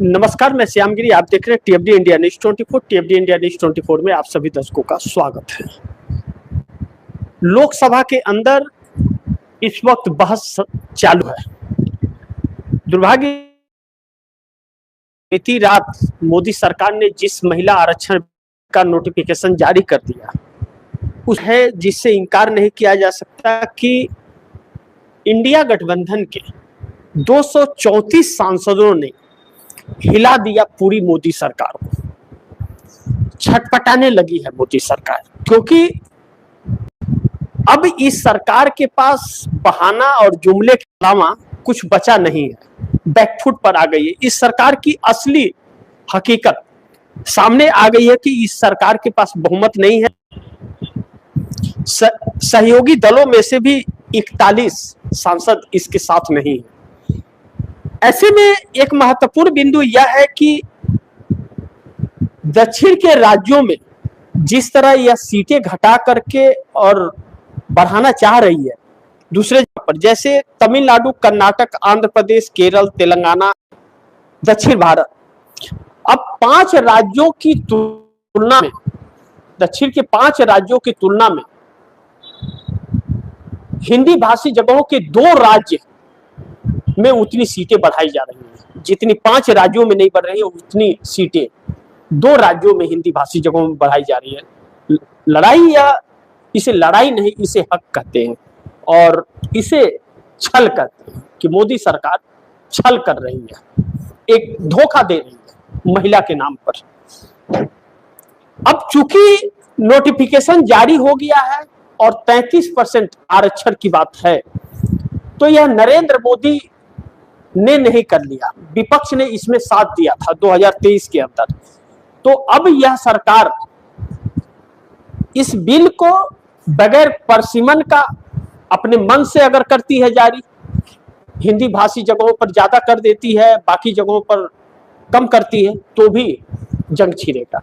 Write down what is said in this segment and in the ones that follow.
नमस्कार, मैं श्यामगिरी। आप देख रहे हैं टीएफडी इंडिया न्यूज 24। टीएफडी इंडिया न्यूज 24 में आप सभी दर्शकों का स्वागत है। लोकसभा के अंदर इस वक्त बहस चालू है। दुर्भाग्य बीती रात मोदी सरकार ने जिस महिला आरक्षण का नोटिफिकेशन जारी कर दिया उस है जिससे इनकार नहीं किया जा सकता कि इंडिया गठबंधन के 234 सांसदों ने हिला दिया पूरी मोदी सरकार को। छटपटाने लगी है मोदी सरकार, क्योंकि अब इस सरकार के पास बहाना और जुमले के अलावा कुछ बचा नहीं है। बैकफुट पर आ गई है। इस सरकार की असली हकीकत सामने आ गई है कि इस सरकार के पास बहुमत नहीं है। सहयोगी दलों में से भी 41 सांसद इसके साथ नहीं है। ऐसे में एक महत्वपूर्ण बिंदु यह है कि दक्षिण के राज्यों में जिस तरह यह सीटें घटा करके और बढ़ाना चाह रही है दूसरे जगह पर, जैसे तमिलनाडु, कर्नाटक, आंध्र प्रदेश, केरल, तेलंगाना, दक्षिण भारत, अब 5 राज्यों की तुलना में, दक्षिण के 5 राज्यों की तुलना में हिंदी भाषी जगहों के 2 राज्य में उतनी सीटें बढ़ाई जा रही हैं। जितनी 5 राज्यों में नहीं बढ़ रही है उतनी सीटें 2 राज्यों में हिंदी भाषी जगहों में बढ़ाई जा रही है। लड़ाई, या इसे लड़ाई नहीं, इसे हक कहते हैं और इसे छल कहते हैं कि मोदी सरकार छल कर रही है, एक धोखा दे रही है महिला के नाम पर। अब चूंकि नोटिफिकेशन जारी हो गया है और 33% आरक्षण की बात है, तो यह नरेंद्र मोदी ने नहीं कर लिया, विपक्ष ने इसमें साथ दिया था 2023 के अंदर। तो अब यह सरकार इस बिल को बगैर परसीमन का अपने मन से अगर करती है जारी, हिंदी भाषी जगहों पर ज्यादा कर देती है, बाकी जगहों पर कम करती है, तो भी जंग छिड़ेगा,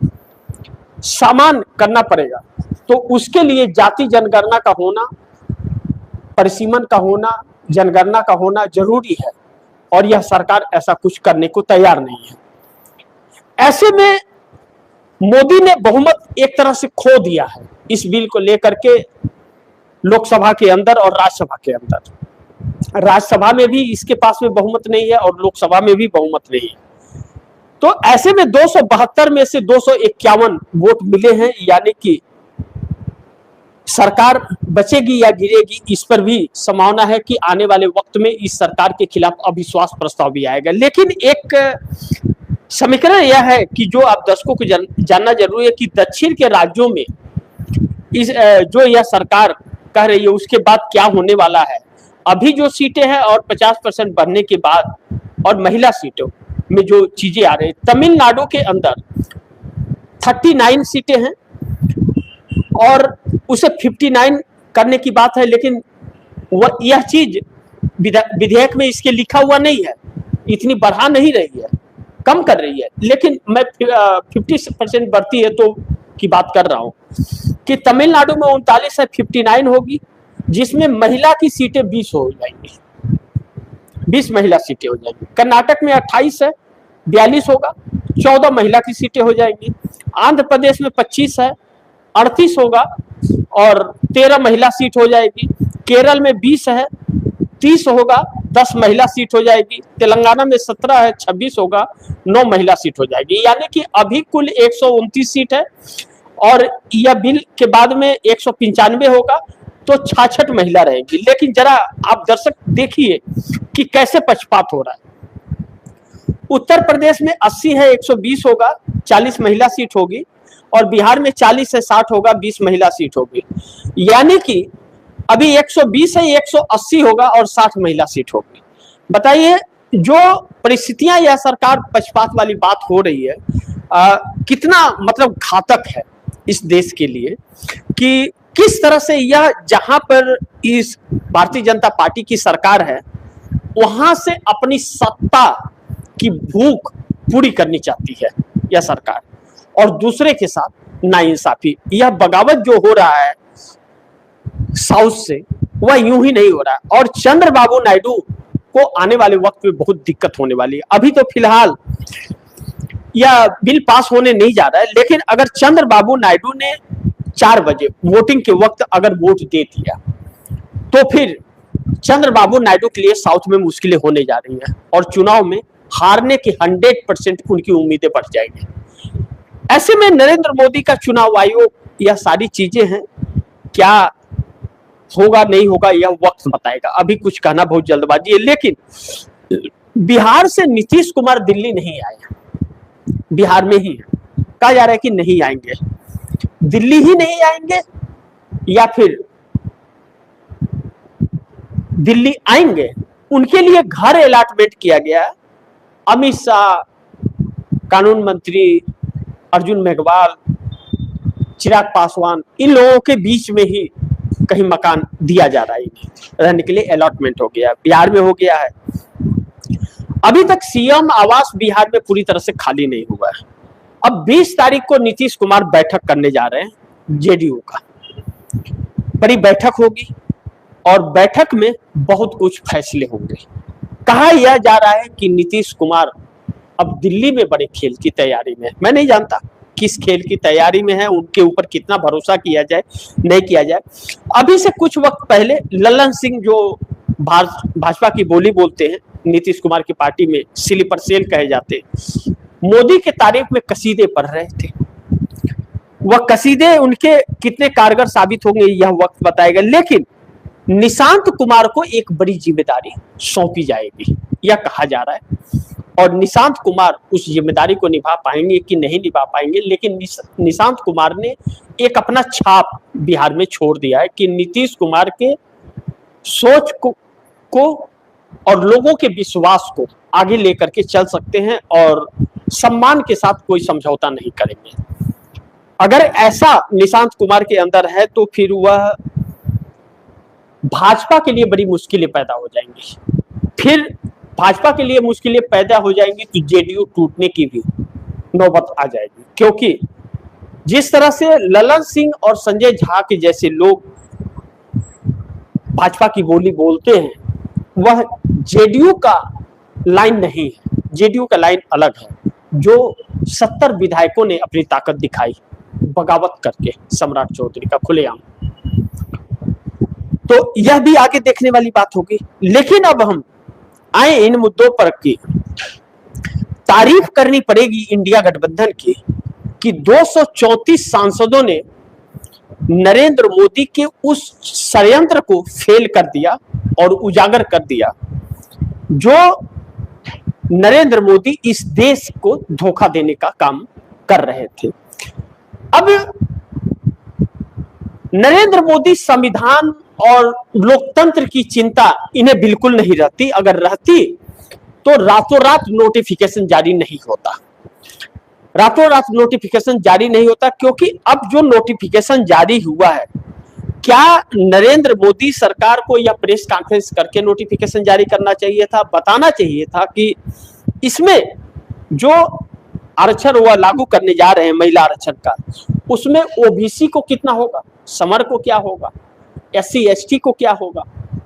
सामान करना पड़ेगा। तो उसके लिए जाति जनगणना का होना, परिसीमन का होना, जनगणना का होना जरूरी है और यह सरकार ऐसा कुछ करने को तैयार नहीं है। ऐसे में मोदी ने बहुमत एक तरह से खो दिया है इस बिल को लेकर के, लोकसभा के अंदर और राज्यसभा के अंदर। राज्यसभा में भी इसके पास में बहुमत नहीं है और लोकसभा में भी बहुमत नहीं है। तो ऐसे में 272 में से 251 वोट मिले हैं, यानी कि सरकार बचेगी या गिरेगी, इस पर भी संभावना है कि आने वाले वक्त में इस सरकार के खिलाफ अविश्वास प्रस्ताव भी आएगा। लेकिन एक समीकरण यह है कि जो आप दर्शकों को जानना जरूरी है कि दक्षिण के राज्यों में इस जो यह सरकार कह रही है उसके बाद क्या होने वाला है। अभी जो सीटें हैं और 50% बढ़ने के बाद और महिला सीटों में जो चीजें आ रही है, तमिलनाडु के अंदर 39 सीटें हैं और उसे 59 करने की बात है, लेकिन वह यह चीज विधेयक में इसके लिखा हुआ नहीं है, इतनी बढ़ा नहीं रही है, कम कर रही है। लेकिन मैं 50% बढ़ती है तो की बात कर रहा हूं कि तमिलनाडु में 39 है, 59 होगी, जिसमें महिला की सीटें 20 हो जाएंगी, 20 महिला सीटें हो जाएंगी। कर्नाटक में 28 है, 42 होगा, 14 महिला की सीटें हो जाएंगी। आंध्र प्रदेश में 25 है, 38 होगा और 13 महिला सीट हो जाएगी। केरल में 20 है, 30 होगा, 10 महिला सीट हो जाएगी। तेलंगाना में 17 है, 26 होगा, 9 महिला सीट हो जाएगी। यानी कि अभी कुल 129 सीट है और यह बिल के बाद में 195 होगा, तो 66 महिला रहेगी। लेकिन जरा आप दर्शक देखिए कि कैसे पक्षपात हो रहा है। उत्तर प्रदेश में 80 है, 120 होगा, 40 महिला सीट होगी और बिहार में 40 से 60 होगा, 20 महिला सीट होगी। यानी कि अभी 120 है, 180 होगा और 60 महिला सीट होगी। बताइए जो परिस्थितियां यह सरकार पक्षपात वाली बात हो रही है, कितना मतलब घातक है इस देश के लिए, कि किस तरह से यह जहां पर इस भारतीय जनता पार्टी की सरकार है वहां से अपनी सत्ता की भूख पूरी करनी चाहती है यह सरकार, और दूसरे के साथ नाइंसाफी, यह बगावत जो हो रहा है साउथ से, वह यूं ही नहीं हो रहा है। और चंद्रबाबू नायडू को आने वाले वक्त में बहुत दिक्कत होने वाली है। अभी तो फिलहाल यह बिल पास होने नहीं जा रहा है, लेकिन अगर चंद्रबाबू नायडू ने 4 बजे वोटिंग के वक्त अगर वोट दे दिया तो फिर चंद्रबाबू नायडू के लिए साउथ में मुश्किलें होने जा रही हैं और चुनाव में हारने की 100% उनकी उम्मीदें बढ़ जाएंगी। ऐसे में नरेंद्र मोदी का चुनाव आयोग, यह सारी चीजें हैं, क्या होगा नहीं होगा यह वक्त बताएगा। अभी कुछ कहना बहुत जल्दबाजी है। लेकिन बिहार से नीतीश कुमार दिल्ली नहीं आए, बिहार में ही कहा जा रहा है कि नहीं आएंगे, दिल्ली ही नहीं आएंगे या फिर दिल्ली आएंगे। उनके लिए घर अलॉटमेंट किया गया है। अमित शाह, कानून मंत्री अर्जुन मेघवाल, चिराग पासवान, इन लोगों के बीच में ही कहीं मकान दिया जा रहा है, रहने के लिए अलॉटमेंट हो गया, बिहार में हो गया है। अभी तक सीएम आवास बिहार में पूरी तरह से खाली नहीं हुआ है। अब 20 तारीख को नीतीश कुमार बैठक करने जा रहे हैं जेडीयू का, बड़ी बैठक होगी और बैठक में बहुत कुछ फैसले होंगे। कहा यह जा रहा है कि नीतीश कुमार अब दिल्ली में बड़े खेल की तैयारी में, मैं नहीं जानता किस खेल की तैयारी में है, उनके ऊपर कितना भरोसा किया जाए नहीं किया जाए। अभी से कुछ वक्त पहले लल्लन सिंह, जो भाजपा की बोली बोलते हैं, नीतीश कुमार की पार्टी में स्लीपर सेल कहे जाते हैं, मोदी के तारीफ में कसीदे पढ़ रहे थे। वह कसीदे उनके कितने कारगर साबित होंगे यह वक्त बताएगा। लेकिन निशांत कुमार को एक बड़ी जिम्मेदारी सौंपी जाएगी, यह कहा जा रहा है, और निशांत कुमार उस जिम्मेदारी को निभा पाएंगे कि नहीं निभा पाएंगे। लेकिन निशांत कुमार ने एक अपना छाप बिहार में छोड़ दिया है कि नीतीश कुमार के सोच को और लोगों के विश्वास को आगे लेकर के चल सकते हैं और सम्मान के साथ कोई समझौता नहीं करेंगे। अगर ऐसा निशांत कुमार के अंदर है तो फिर वह भाजपा के लिए बड़ी मुश्किलें पैदा हो जाएंगी। फिर भाजपा के लिए मुश्किलें पैदा हो जाएंगी तो जेडीयू टूटने की भी नौबत आ जाएगी, क्योंकि जिस तरह से ललन सिंह और संजय झा के जैसे लोग भाजपा की बोली बोलते हैं, वह जेडीयू का लाइन नहीं है। जेडीयू का लाइन अलग है, जो 70 विधायकों ने अपनी ताकत दिखाई बगावत करके सम्राट चौधरी का खुलेआम। तो यह भी आगे देखने वाली बात होगी। लेकिन अब हम आए इन मुद्दों पर की तारीफ करनी पड़ेगी इंडिया गठबंधन की कि 234 सांसदों ने नरेंद्र मोदी के उस षड्यंत्र को फेल कर दिया और उजागर कर दिया जो नरेंद्र मोदी इस देश को धोखा देने का काम कर रहे थे। अब नरेंद्र मोदी संविधान और लोकतंत्र की चिंता इन्हें बिल्कुल नहीं रहती। अगर रहती तो रातों रात नोटिफिकेशन जारी नहीं होता, रातों रात नोटिफिकेशन जारी नहीं होता, क्योंकि अब जो नोटिफिकेशन जारी हुआ है, क्या नरेंद्र मोदी सरकार को यह प्रेस कॉन्फ्रेंस करके नोटिफिकेशन जारी करना चाहिए था, बताना चाहिए था कि इसमें जो आरक्षण वह लागू करने जा रहे हैं महिला आरक्षण का, उसमें ओबीसी को कितना होगा, समर को क्या होगा, एससी एसटी को क्या होगा,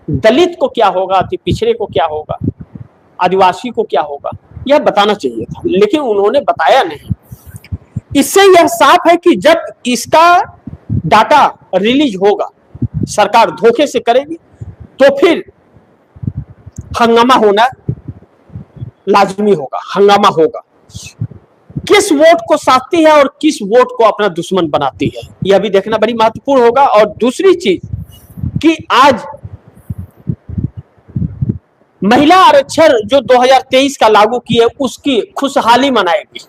दलित को क्या होगा, अति पिछड़े को क्या होगा, आदिवासी को क्या होगा, यह बताना चाहिए था। लेकिन उन्होंने बताया नहीं। इससे यह साफ है कि जब इसका डाटा रिलीज होगा, सरकार धोखे से करेगी तो फिर हंगामा होना लाजमी होगा, हंगामा होगा। किस वोट को साधती है और किस वोट को अपना दुश्मन बनाती है, यह भी देखना बड़ी महत्वपूर्ण होगा। और दूसरी चीज कि आज महिला आरक्षण जो 2023 का लागू किए, उसकी खुशहाली मनाएगी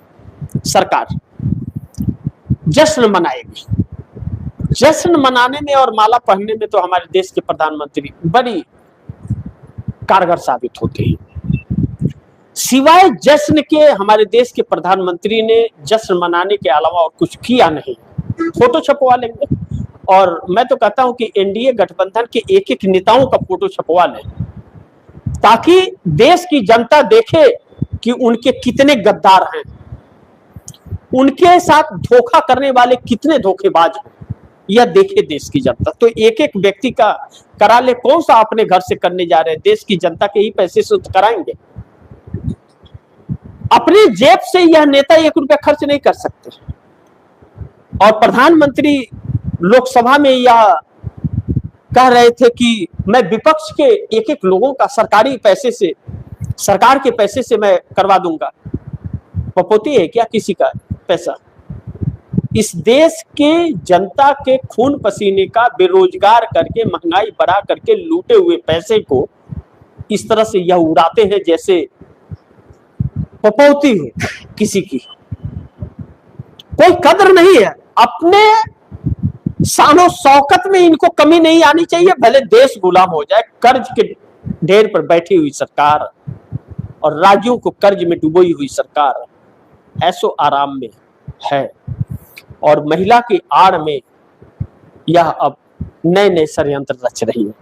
सरकार, जश्न मनाएगी। जश्न मनाने में और माला पहनने में तो हमारे देश के प्रधानमंत्री बड़ी कारगर साबित होते हैं। सिवाय जश्न के हमारे देश के प्रधानमंत्री ने जश्न मनाने के अलावा और कुछ किया नहीं। फोटो छपवा लेंगे, और मैं तो कहता हूं कि एनडीए गठबंधन के एक एक नेताओं का फोटो छपवा लें, ताकि देश की जनता देखे कि उनके कितने गद्दार हैं, उनके साथ धोखा करने वाले कितने धोखेबाज हैं। यह देखे देश की जनता। तो एक एक व्यक्ति का करा ले, कौन सा अपने घर से करने जा रहे हैं, देश की जनता के ही पैसे से तो कराएंगे। अपने जेब से यह नेता 1 रुपया खर्च नहीं कर सकते। और प्रधानमंत्री लोकसभा में यह कह रहे थे कि मैं विपक्ष के एक एक लोगों का सरकारी पैसे से, सरकार के पैसे से मैं करवा दूंगा। पपोती है क्या किसी का पैसा? इस देश के जनता के खून पसीने का बेरोजगार करके, महंगाई बढ़ा करके लूटे हुए पैसे को इस तरह से यह उड़ाते हैं जैसे पपौती हो किसी की। कोई कदर नहीं है। अपने शानो शौकत में इनको कमी नहीं आनी चाहिए, भले देश गुलाम हो जाए। कर्ज के ढेर पर बैठी हुई सरकार और राज्यों को कर्ज में डुबोई हुई सरकार ऐसो आराम में है, और महिला की आड़ में यह अब नए नए षड्यंत्र रच रही है।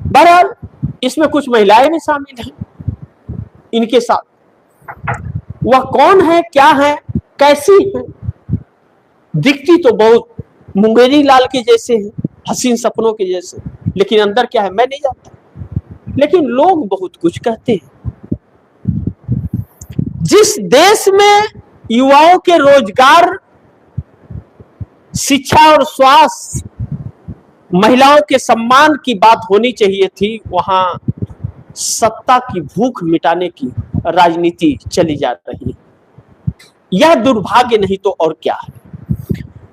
बहरहाल इसमें कुछ महिलाएं भी शामिल हैं इनके साथ। वह कौन है, क्या है, कैसी है? दिखती तो बहुत मुंगेरी लाल के जैसे है, हसीन सपनों के जैसे, लेकिन अंदर क्या है मैं नहीं जानता। लेकिन लोग बहुत कुछ कहते हैं। जिस देश में युवाओं के रोजगार, शिक्षा और स्वास्थ्य, महिलाओं के सम्मान की बात होनी चाहिए थी, वहां सत्ता की भूख मिटाने की राजनीति चली जा रही है। यह दुर्भाग्य नहीं तो और क्या है।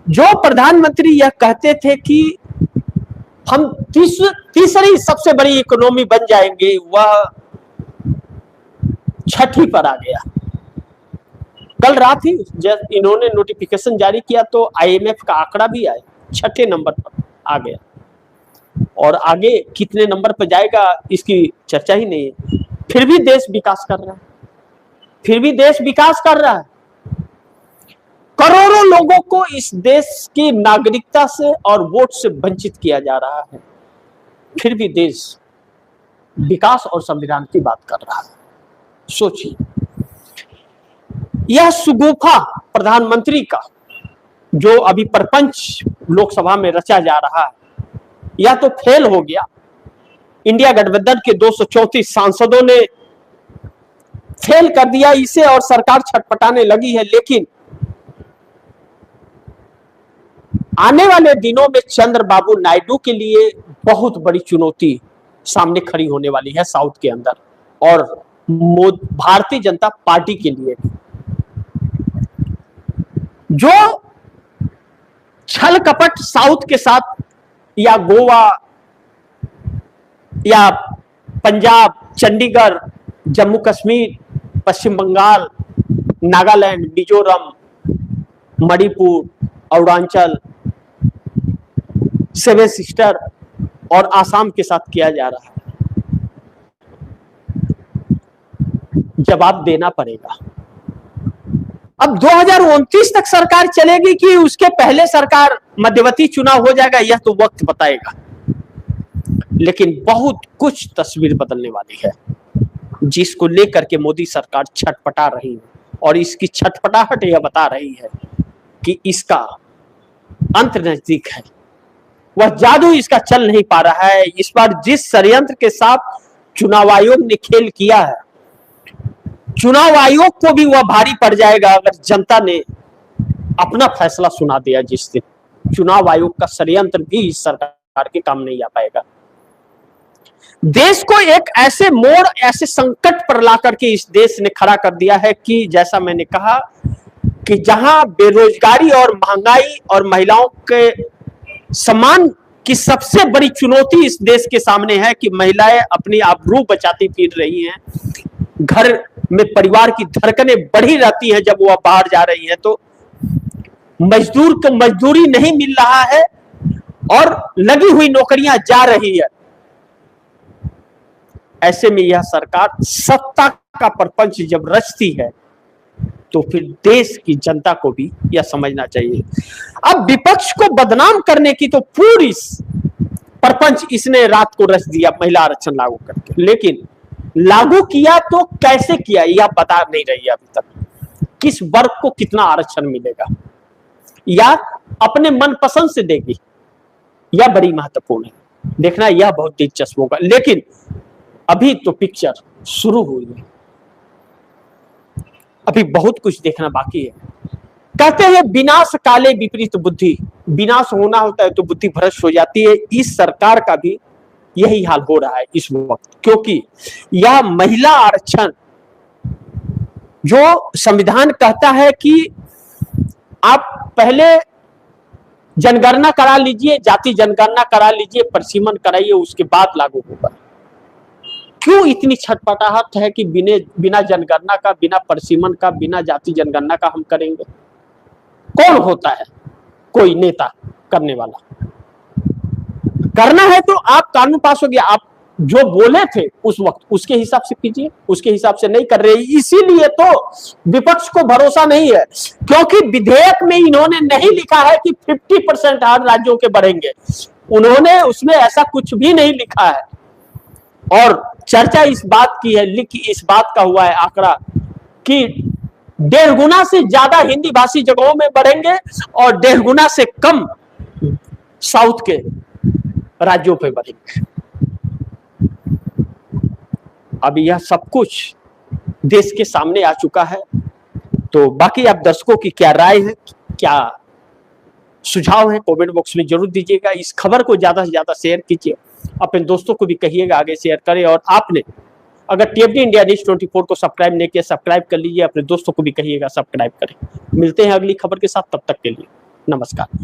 जो प्रधानमंत्री यह कहते थे कि हम तीसरी सबसे बड़ी इकोनॉमी बन जाएंगे, वह छठी पर आ गया। कल रात ही जब इन्होंने नोटिफिकेशन जारी किया तो आईएमएफ का आंकड़ा भी आया, 6ठे नंबर पर आ गया। और आगे कितने नंबर पर जाएगा इसकी चर्चा ही नहीं है। फिर भी देश विकास कर रहा है, फिर भी देश विकास कर रहा है। करोड़ों लोगों को इस देश की नागरिकता से और वोट से वंचित किया जा रहा है, फिर भी देश विकास और संविधान की बात कर रहा है। सोचिए, यह सुगुफा प्रधानमंत्री का जो अभी प्रपंच लोकसभा में रचा जा रहा है, यह तो फेल हो गया। इंडिया गठबंधन के 234 सांसदों ने फेल कर दिया इसे और सरकार छटपटाने लगी है। लेकिन आने वाले दिनों में चंद्रबाबू नायडू के लिए बहुत बड़ी चुनौती सामने खड़ी होने वाली है साउथ के अंदर, और भारतीय जनता पार्टी के लिए। जो छल कपट साउथ के साथ या गोवा या पंजाब, चंडीगढ़, जम्मू कश्मीर, पश्चिम बंगाल, नागालैंड, मिजोरम, मणिपुर, अरुणाचल, सेवन सिस्टर और आसाम के साथ किया जा रहा है, जवाब देना पड़ेगा। अब 2029 तक सरकार चलेगी कि उसके पहले सरकार मध्यवर्ती चुनाव हो जाएगा, यह तो वक्त बताएगा। लेकिन बहुत कुछ तस्वीर बदलने वाली है, जिसको लेकर के मोदी सरकार छटपटा रही है, और इसकी छटपटाहट यह बता रही है कि इसका अंत नजदीक है। वह जादू इसका चल नहीं पा रहा है। इस बार जिस षड्यंत्र के साथ चुनाव आयोग ने खेल किया है, चुनाव आयोग को भी वह भारी पड़ जाएगा अगर जनता ने अपना फैसला सुना दिया। जिस दिन चुनाव आयोग का षड्यंत्र भी इस सरकार के काम नहीं आ पाएगा। देश को एक ऐसे मोड़, ऐसे संकट पर लाकर के इस देश ने खड़ा कर दिया है कि जैसा मैंने कहा कि जहां बेरोजगारी और महंगाई और महिलाओं के सम्मान की सबसे बड़ी चुनौती इस देश के सामने है कि महिलाएं अपनी आबरू बचाती फिर रही हैं। घर में परिवार की धड़कनें बढ़ी रहती हैं जब वह बाहर जा रही है, तो मजदूर को मजदूरी नहीं मिल रहा है और लगी हुई नौकरियां जा रही है। ऐसे में यह सरकार सत्ता का प्रपंच जब रचती है तो फिर देश की जनता को भी यह समझना चाहिए। अब विपक्ष को बदनाम करने की तो पूरी प्रपंच इसने रात को रच दिया महिला आरक्षण लागू करके, लेकिन लागू किया तो कैसे किया यह बता नहीं रही है अभी तक। किस वर्ग को कितना आरक्षण मिलेगा या अपने मनपसंद से देगी, यह बड़ी महत्वपूर्ण है। देखना यह बहुत दिलचस्प होगा, लेकिन अभी तो पिक्चर शुरू हुई है, अभी बहुत कुछ देखना बाकी है। कहते हैं विनाश काले विपरीत बुद्धि, विनाश होना होता है तो बुद्धि भ्रष्ट हो जाती है। इस सरकार का भी यही हाल हो रहा है इस वक्त, क्योंकि यह महिला आरक्षण जो संविधान कहता है कि आप पहले जनगणना करा लीजिए, जाति जनगणना करा लीजिए, परिसीमन कराइए, उसके बाद लागू होगा। क्यों इतनी छटपटाहट है कि बिना जनगणना का, बिना परिसीमन का, बिना जाति जनगणना का हम करेंगे? कौन होता है कोई नेता करने वाला? करना है तो आप कानून पास हो गया, आप जो बोले थे उस वक्त उसके हिसाब से कीजिए, उसके हिसाब से नहीं कर रहे। इसीलिए तो विपक्ष को भरोसा नहीं है, क्योंकि विधेयक में इन्होंने नहीं लिखा है कि 50% हर राज्यों के बढ़ेंगे, उन्होंने उसमें ऐसा कुछ भी नहीं लिखा है। और चर्चा इस बात की है, इस बात का हुआ है आंकड़ा कि 1.5 गुना से ज्यादा हिंदी भाषी जगहों में बढ़ेंगे और 1.5 गुना से कम साउथ के राज्यों पे बढ़ेंगे। अभी यह सब कुछ देश के सामने आ चुका है। तो बाकी आप दर्शकों की क्या राय है, क्या सुझाव है, कमेंट बॉक्स में जरूर दीजिएगा। इस खबर को ज्यादा से ज्यादा शेयर कीजिए, अपने दोस्तों को भी कहिएगा आगे शेयर करें। और आपने अगर टीएफडी इंडिया न्यूज़ 24 को सब्सक्राइब नहीं किया, सब्सक्राइब कर लीजिए, अपने दोस्तों को भी कहिएगा सब्सक्राइब करें। मिलते हैं अगली खबर के साथ, तब तक के लिए नमस्कार।